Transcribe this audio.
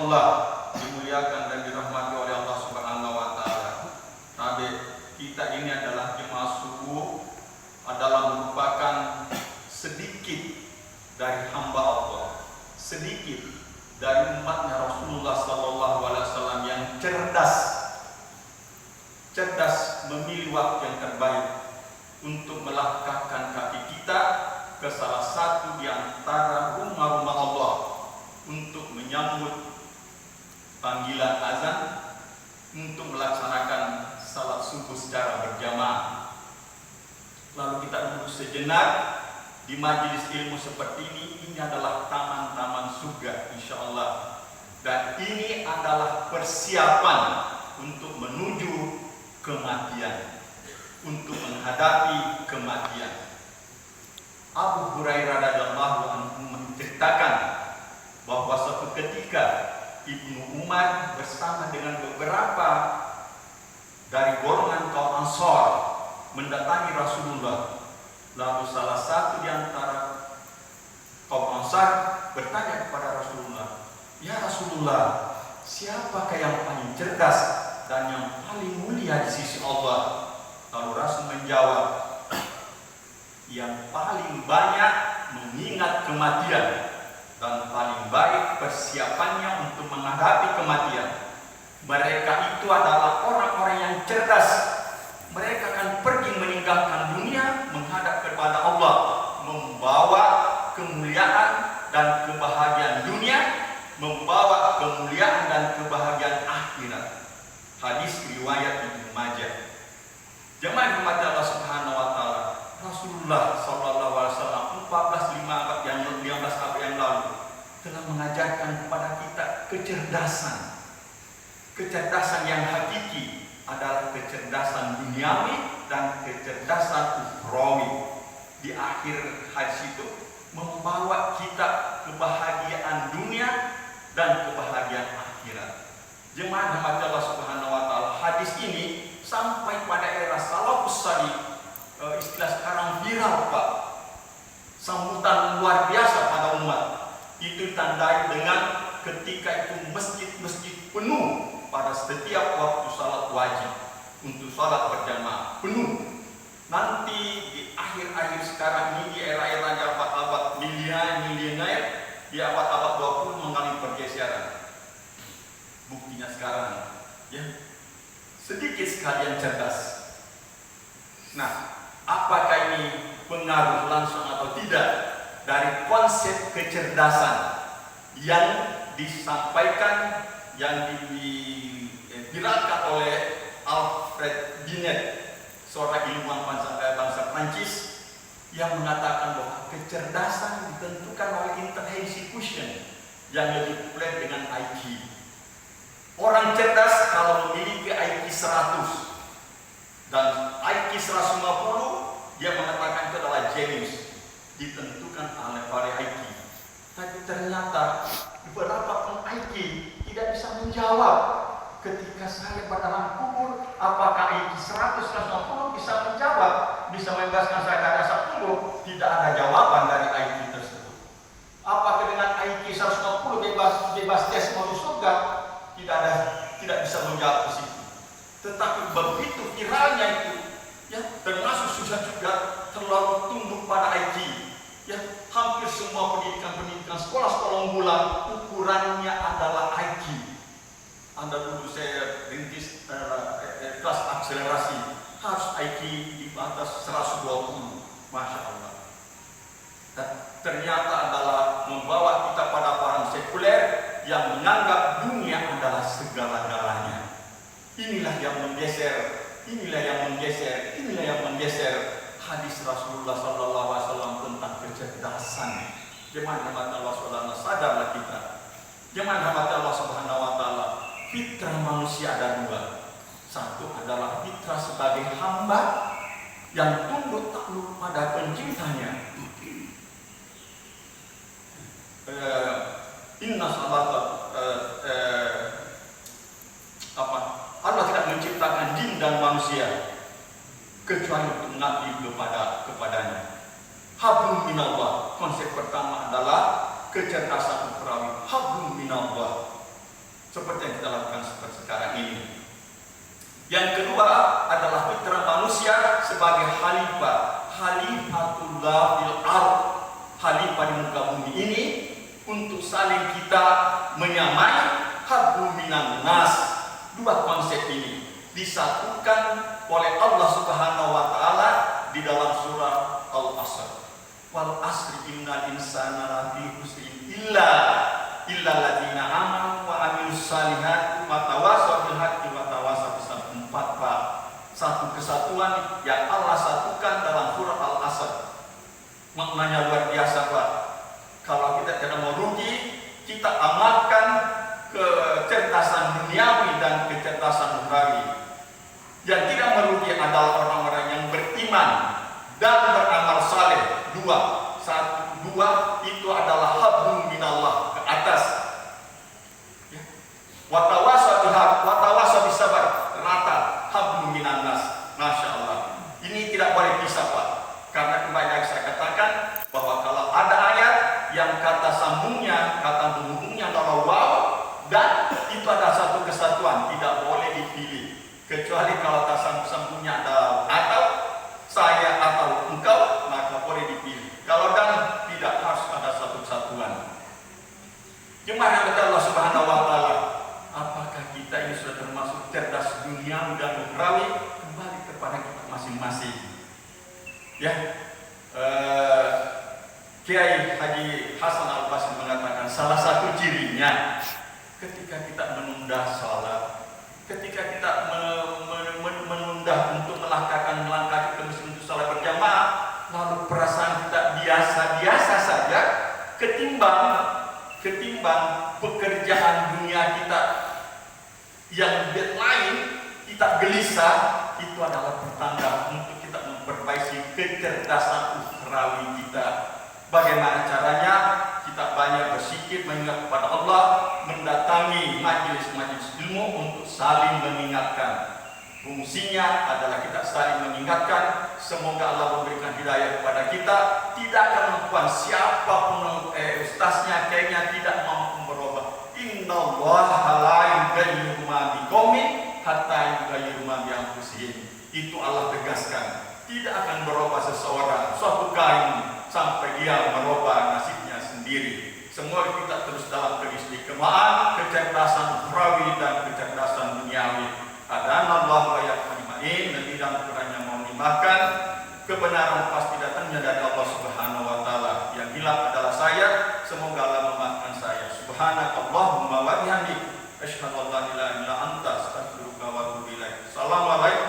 Allah, dimuliakan dan dirahmati oleh Allah Subhanahu wa taala. Tapi kita ini adalah jemaah subuh, adalah merupakan sedikit dari hamba Allah, sedikit dari umatnya Rasulullah sallallahu alaihi wasallam yang cerdas memilih waktu yang terbaik untuk melangkahkan kaki kita ke salah satu di antara rumah-rumah Allah untuk menyambut panggilan azan untuk melaksanakan salat subuh secara berjamaah. Lalu kita duduk sejenak di majelis ilmu seperti ini adalah taman-taman surga insyaallah. Dan ini adalah persiapan untuk menuju kematian, untuk menghadapi kematian. Abu Hurairah radhiyallahu anhu menceritakan bahwa suatu ketika Ibnu Umar bersama dengan beberapa dari golongan kaum Ansor mendatangi Rasulullah. Lalu salah satu di antara kaum Ansar bertanya kepada Rasulullah, "Ya Rasulullah, siapakah yang paling cerdas dan yang paling mulia di sisi Allah?" Lalu Rasul menjawab, "Yang paling banyak mengingat kematian dan paling baik persiapannya untuk menghadapi kematian. Mereka itu adalah orang-orang yang cerdas. Mereka akan pergi meninggalkan dunia menghadap kepada Allah, membawa kemuliaan dan kebahagiaan dunia, membawa kemuliaan dan kebahagiaan akhirat." Hadis riwayat Ibnu Majah. Jemaah rahmat Allah Subhanahu wa taala, Rasulullah sallallahu alaihi wasallam 15 abad yang lalu telah mengajarkan kepada kita kecerdasan yang hakiki adalah kecerdasan duniawi dan kecerdasan ukhrawi. Di akhir hadis itu membawa kita kebahagiaan dunia dan kebahagiaan akhirat. Jemaah rahmat Allah Subhanahu wa taala, hadis ini sampai pada era salafus salih, istilah sekarang viral Pak, sambutan luar biasa pada umat. Itu ditandai dengan ketika itu masjid-masjid penuh pada setiap waktu salat wajib untuk salat berjamaah penuh. Nanti di akhir-akhir sekarang ini, di era-era abad-abad milenial, di abad-abad 20 mengalami pergeseran. Buktinya sekarang ya sedikit sekali yang cerdas. Nah, apakah ini pengaruh langsung atau tidak dari konsep kecerdasan yang disampaikan, yang diviralkan oleh Alfred Binet, seorang ilmuwan bangsa Prancis, yang mengatakan bahwa kecerdasan ditentukan oleh intelligence quotient yang lebih populer dengan IQ. Orang cerdas kalau memiliki IQ 100 dan IQ 150, dia mengatakan itu adalah genius, ditentukan oleh IQ. Tapi ternyata beberapa pun IQ tidak bisa menjawab ketika saya pada dalam kubur, apakah IQ 150 bisa menjawab, bisa membebaskan saya dari asap kubur? Tidak ada jawaban dari IQ tersebut. Apakah dengan IQ 150 bebas tes masuk surga? Tidak bisa menjawab ke situ. Tetapi begitu viralnya itu, ya termasuk sudah juga terlalu tunduk pada IQ. Ya, hampir semua pendidikan sekolah-sekolah unggulan ukurannya adalah IQ. Anda dulu saya rintis kelas akselerasi, harus IQ di atas 120, Masya Allah. Dan ternyata adalah membawa kita pada orang sekuler yang menganggap dunia adalah segala-galanya. Inilah yang menggeser hadis Rasulullah SAW tentang kecerdasan. Jemaah rahmat Allah Subhanahu wa taala, sadarlah kita. Jemaah rahmat Allah Subhanahu wa taala, fitrah manusia ada dua. Satu adalah fitrah sebagai hamba yang tunduk takluk pada penciptanya. Inna salata Allah tidak menciptakan jin dan manusia kecuali untuk mengabdi kepadanya. Hablum minallah, konsep pertama adalah kecerdasan ukhrawi. Hablum minallah, seperti yang kita lakukan seperti sekarang ini. Yang kedua adalah fitrah manusia sebagai khalifatullah fil ardh, khalifah di muka bumi ini, untuk saling kita menyamai hablum minan nas. Dua konsep ini disatukan oleh Allah Subhanahu wa taala di dalam surah Al-Asr. Wal asri innal insana lafi khusrin illa alladziina aamanu wa 'amilus shalihati wa tawassaw bil haqqi wa tawassaw bis sabr. 4 bab. Satu kesatuan yang Allah satukan dalam surah Al-Asr. Maknanya luar biasa, Pak. Kalau kita tidak mau rugi, kita amalkan kecerdasan duniawi dan kecerdasan ukhrawi. Yang tidak merugi adalah orang-orang yang beriman dan beramal saleh. Dua itu adalah hablum minallah, ke atas. Ya. Wa tawassaw bis sabr, rata hablum minan nas. Masya Allah. Ini tidak boleh pisah, Pak. Karena kembali saya katakan bahwa kalau ada ayat yang kata sambungnya, kata penghubungnya adalah waw, dan itu ada satu kesatuan, tidak boleh dipilih. Kecuali kalau kata sambungnya ada atau, saya atau engkau, maka boleh dipilih. Kalau dan, tidak harus ada satu kesatuan. Jemaah yang kata Allah Subhanahu wa taala, apakah kita ini sudah termasuk cerdas dunia dan ukhrawi? Kembali kepada kita masing-masing. Ya, Kiai Haji Hasan Al-Basri mengatakan salah satu cirinya ketika kita menunda salat, ketika kita menunda untuk melangkahkan ke masjid untuk salat berjamaah, lalu perasaan kita biasa-biasa saja, ketimbang pekerjaan dunia kita yang lain, kita gelisah, itu adalah pertanda untuk kita memperbaiki kecerdasan ukhrawi kita. Bagaimana caranya? Kita banyak bersikir mengingat kepada Allah, mendatangi majelis-majelis ilmu untuk saling mengingatkan. Fungsinya adalah kita saling mengingatkan. Semoga Allah memberikan hidayah kepada kita. Tidak akan mempunyai siapapun ustaznya, kayaknya tidak mampu merubah. Innallaha la yughayyiru ma biqaumin hatta yughayyiru ma bi anfusihim. Itu Allah tegaskan. Tidak akan merubah seseorang suatu kain sampai dia merubah nasibnya sendiri. Semua kita terus dalam keistimewaan, kecerdasan ukhrawi dan kecerdasan duniawi. Adanallahu wa iyyakum ajmain. Dan tidak kurangnya mau dimakan. Kebenaran pasti datangnya dari Allah Subhanahu wa taala. Yang hilang adalah saya. Semoga Allah memaafkan saya. Subhanakallahumma wa bihamdik, asyhadu an la ilaha illa anta, astaghfiruka wa atubu ilaik. Assalamualaikum